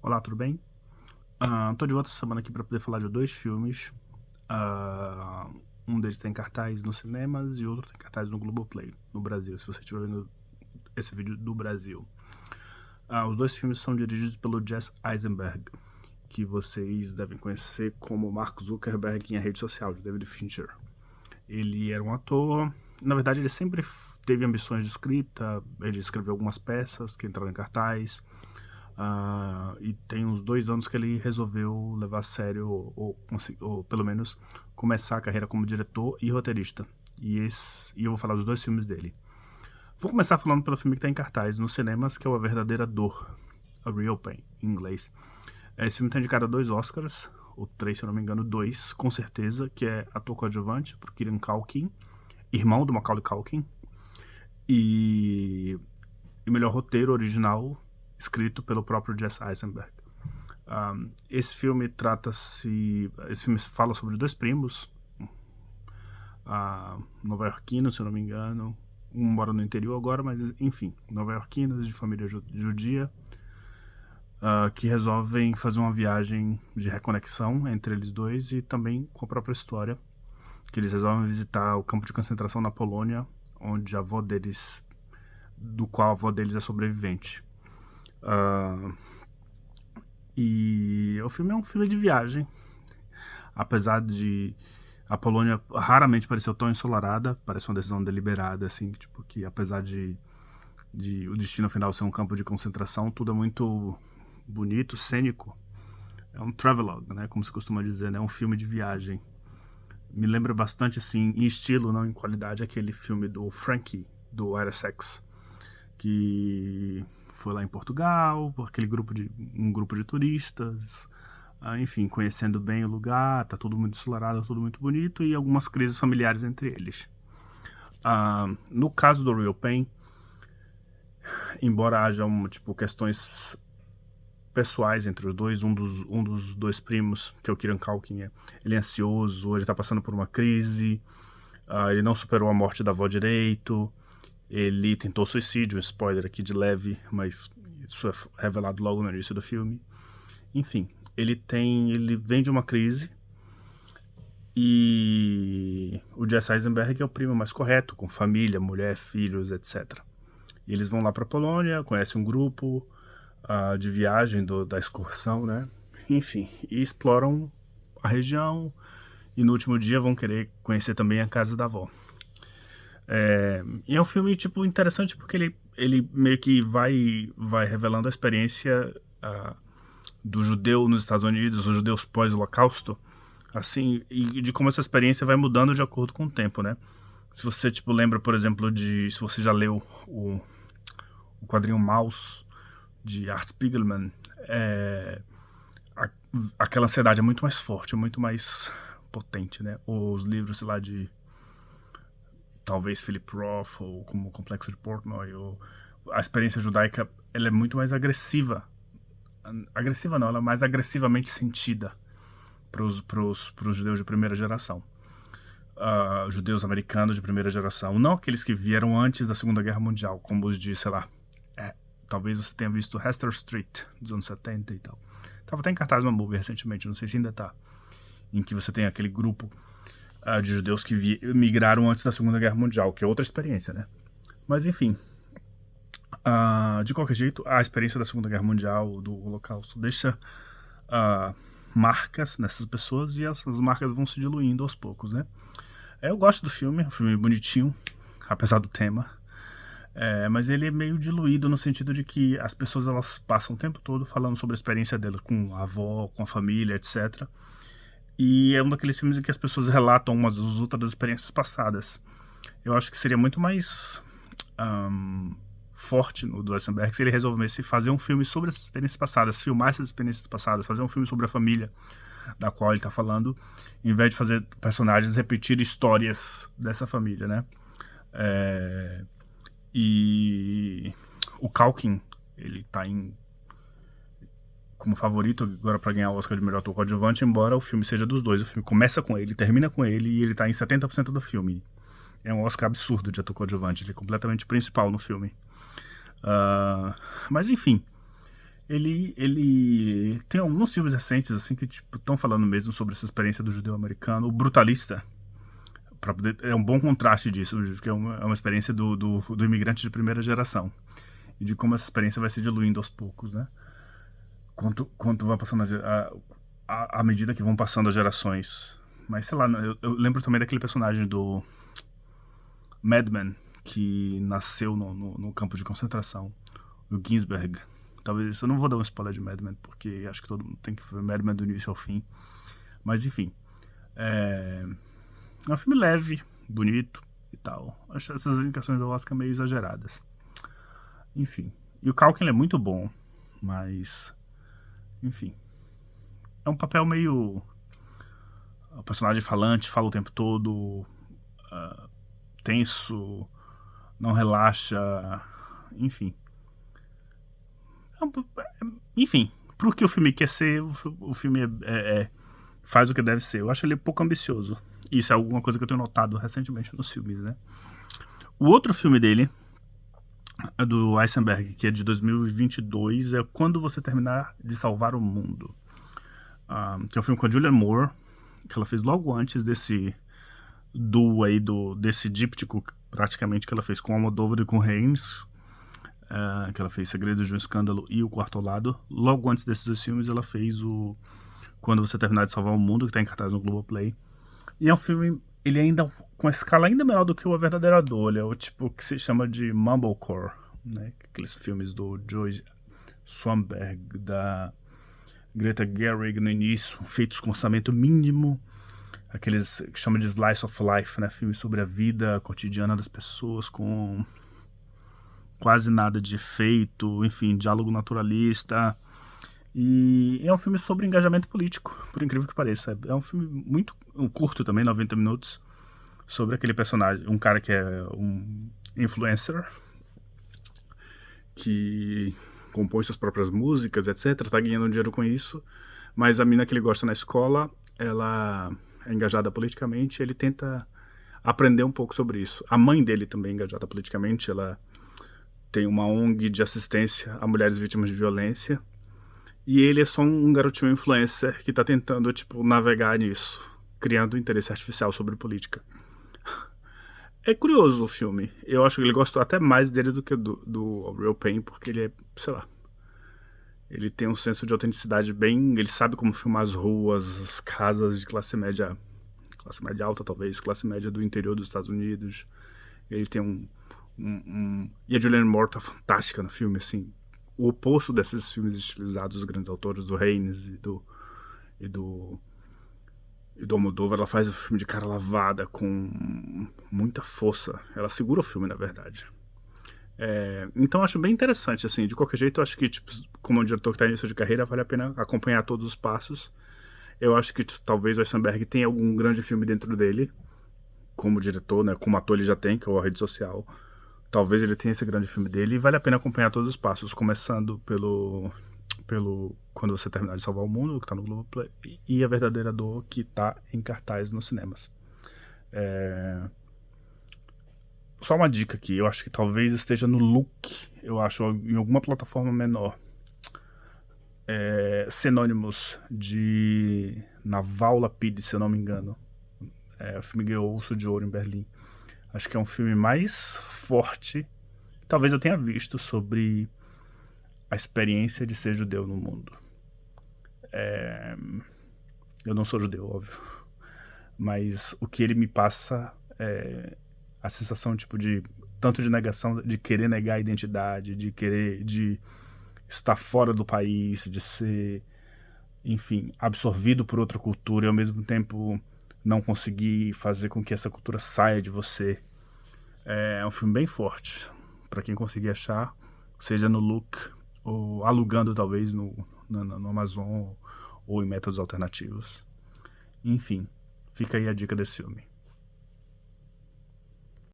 Olá, tudo bem? Tô de volta essa semana aqui para poder falar de dois filmes. Ah, um deles tem cartaz nos cinemas e outro tem cartaz no Globoplay, no Brasil, se você estiver vendo esse vídeo do Brasil. Os dois filmes são dirigidos pelo Jesse Eisenberg, que vocês devem conhecer como Mark Zuckerberg em A Rede Social, de David Fincher. Ele era um ator, na verdade ele sempre teve ambições de escrita, ele escreveu algumas peças que entraram em cartaz. E tem uns 2 anos que ele resolveu levar a sério, ou pelo menos começar a carreira como diretor e roteirista. E eu vou falar dos dois filmes dele. Vou começar falando pelo filme que está em cartaz nos cinemas, que é o A Verdadeira Dor, A Real Pain, em inglês. Esse filme está indicado a 2 Oscars, ou 3, se eu não me engano, 2, com certeza, que é ator coadjuvante, por Kieran Culkin, irmão do Macaulay Culkin, e melhor roteiro original, escrito pelo próprio Jesse Eisenberg. Esse filme fala sobre dois primos, nova-iorquinos, se eu não me engano. Um mora no interior agora, mas enfim, nova-iorquinos de família judia, que resolvem fazer uma viagem de reconexão entre eles dois e também com a própria história, que eles resolvem visitar o campo de concentração na Polônia, onde do qual a avó deles é sobrevivente. E o filme é um filme de viagem, apesar de a Polônia raramente pareceu tão ensolarada, parece uma decisão deliberada, assim, tipo, que apesar de o destino final ser um campo de concentração, tudo é muito bonito, cênico. É um travelogue, né, como se costuma dizer, né, um filme de viagem. Me lembra bastante, assim, em estilo, não em qualidade, aquele filme do Frankie, do Era Sex, que foi lá em Portugal, um grupo de turistas, enfim, conhecendo bem o lugar, tá tudo muito ensolarado, tudo muito bonito, e algumas crises familiares entre eles. No caso do Real Pain, embora haja questões pessoais entre os dois, um dos dois primos, que é o Kieran Culkin, ele é ansioso, ele tá passando por uma crise, ele não superou a morte da avó direito, ele tentou suicídio, um spoiler aqui de leve, mas isso é revelado logo no início do filme. Enfim, ele vem de uma crise, e o Jesse Eisenberg é o primo mais correto, com família, mulher, filhos, etc. E eles vão lá para a Polônia, conhecem um grupo de viagem da excursão, né? Enfim, e exploram a região, e no último dia vão querer conhecer também a casa da avó. E é um filme interessante porque ele meio que vai revelando a experiência do judeu nos Estados Unidos, os judeus pós-holocausto, assim, e de como essa experiência vai mudando de acordo com o tempo, né? Se você lembra, por exemplo, se você já leu o quadrinho Maus de Art Spiegelman, aquela ansiedade é muito mais forte, é muito mais potente, né? Os livros, sei lá, de talvez Philip Roth, ou como o Complexo de Portnoy, ou a experiência judaica, ela é muito mais agressiva. Agressiva não, ela é mais agressivamente sentida para os judeus de primeira geração. Judeus americanos de primeira geração, não aqueles que vieram antes da Segunda Guerra Mundial, como os de, sei lá, talvez você tenha visto Hester Street, dos anos 70 e tal. Tava até em cartaz no movie recentemente, não sei se ainda tá, em que você tem aquele grupo de judeus que migraram antes da Segunda Guerra Mundial, que é outra experiência, né? Mas enfim, de qualquer jeito, a experiência da Segunda Guerra Mundial, do Holocausto, deixa marcas nessas pessoas, e essas marcas vão se diluindo aos poucos, né? Eu gosto do filme, é um filme bonitinho, apesar do tema, mas ele é meio diluído no sentido de que as pessoas elas passam o tempo todo falando sobre a experiência dela com a avó, com a família, etc. E é um daqueles filmes em que as pessoas relatam umas às outras das experiências passadas. Eu acho que seria muito mais forte no do Eisenberg se ele resolvesse fazer um filme sobre essas experiências passadas, filmar essas experiências passadas, fazer um filme sobre a família da qual ele está falando, em vez de fazer personagens repetir histórias dessa família, né? E o Culkin, ele tá como favorito agora para ganhar o Oscar de melhor ator coadjuvante, embora o filme seja dos dois. O filme começa com ele, termina com ele, e ele tá em 70% do filme. É um Oscar absurdo de ator coadjuvante, ele é completamente principal no filme. Mas enfim, Ele tem alguns filmes recentes, assim, que, tipo, estão falando mesmo sobre essa experiência do judeu americano. O Brutalista, é um bom contraste disso, que é uma experiência do imigrante de primeira geração. E de como essa experiência vai se diluindo aos poucos, né? Quanto vai passando à medida que vão passando as gerações. Mas, sei lá, eu lembro também daquele personagem do Mad Men, que nasceu no campo de concentração, o Ginsberg. Talvez, eu não vou dar um spoiler de Mad Men, porque acho que todo mundo tem que ver Mad Men do início ao fim. Mas, enfim, é um filme leve, bonito e tal. Acho essas indicações do Oscar meio exageradas. Enfim, e o Culkin é muito bom, mas, enfim, é um papel meio... O personagem falante, fala o tempo todo, tenso, não relaxa, enfim. Enfim, pro que o filme quer ser, o filme faz o que deve ser. Eu acho ele pouco ambicioso. Isso é alguma coisa que eu tenho notado recentemente nos filmes, né? O outro filme dele, é do Eisenberg, que é de 2022, é Quando Você Terminar de Salvar o Mundo. Que é um filme com a Julianne Moore, que ela fez logo antes desse duo aí, desse díptico, praticamente, que ela fez com o Almodóvar e com o Haynes, que ela fez Segredos de um Escândalo e O Quarto ao Lado. Logo antes desses dois filmes, ela fez o Quando Você Terminar de Salvar o Mundo, que está em cartaz no Globoplay. E é um filme, ele ainda com a escala ainda menor do que o A Verdadeira Dor. Ele é o tipo que se chama de mumblecore, né? Aqueles filmes do Joe Swanberg, da Greta Gerwig no início, feitos com orçamento mínimo, aqueles que chama de slice of life, né? Filmes sobre a vida cotidiana das pessoas, com quase nada de efeito, enfim, diálogo naturalista. E é um filme sobre engajamento político, por incrível que pareça. É um filme muito curto também, 90 minutos, sobre aquele personagem, um cara que é um influencer, que compõe suas próprias músicas, etc, tá ganhando dinheiro com isso, mas a mina que ele gosta na escola, ela é engajada politicamente, ele tenta aprender um pouco sobre isso. A mãe dele também é engajada politicamente, ela tem uma ONG de assistência a mulheres vítimas de violência, e ele é só um garotinho influencer que tá tentando, tipo, navegar nisso, criando interesse artificial sobre política. É curioso o filme. Eu acho que ele gostou até mais dele do que do Real Pain, porque ele é, sei lá, ele tem um senso de autenticidade bem... Ele sabe como filmar as ruas, as casas de classe média alta talvez, classe média do interior dos Estados Unidos. Ele tem E a Julianne Moore tá fantástica no filme, assim. O oposto desses filmes estilizados dos grandes autores, do Haynes e do Almodóvar. Ela faz o filme de cara lavada, com muita força. Ela segura o filme, na verdade. Então eu acho bem interessante, assim. De qualquer jeito, eu acho que, tipo, como um diretor que está em início de carreira, vale a pena acompanhar todos os passos. Eu acho que talvez o Eisenberg tenha algum grande filme dentro dele, como diretor, né? Como ator ele já tem, que é o A Rede Social. Talvez ele tenha esse grande filme dele, e vale a pena acompanhar todos os passos, começando pelo Quando Você Terminar de Salvar o Mundo, que tá no Globoplay, e A Verdadeira Dor, que tá em cartaz nos cinemas. Só uma dica aqui, eu acho que talvez esteja no Look, eu acho, em alguma plataforma menor. Sinônimos de Naval Lapid, se eu não me engano. O filme ganhou Urso de Ouro em Berlim. Acho que é um filme mais forte, talvez eu tenha visto, sobre a experiência de ser judeu no mundo. Eu não sou judeu, óbvio, mas o que ele me passa é a sensação, tipo, de tanto de negação, de querer negar a identidade, de estar fora do país, de ser, enfim, absorvido por outra cultura e ao mesmo tempo não conseguir fazer com que essa cultura saia de você. É um filme bem forte, para quem conseguir achar, seja no Look ou alugando talvez no Amazon ou em métodos alternativos. Enfim, fica aí a dica desse filme.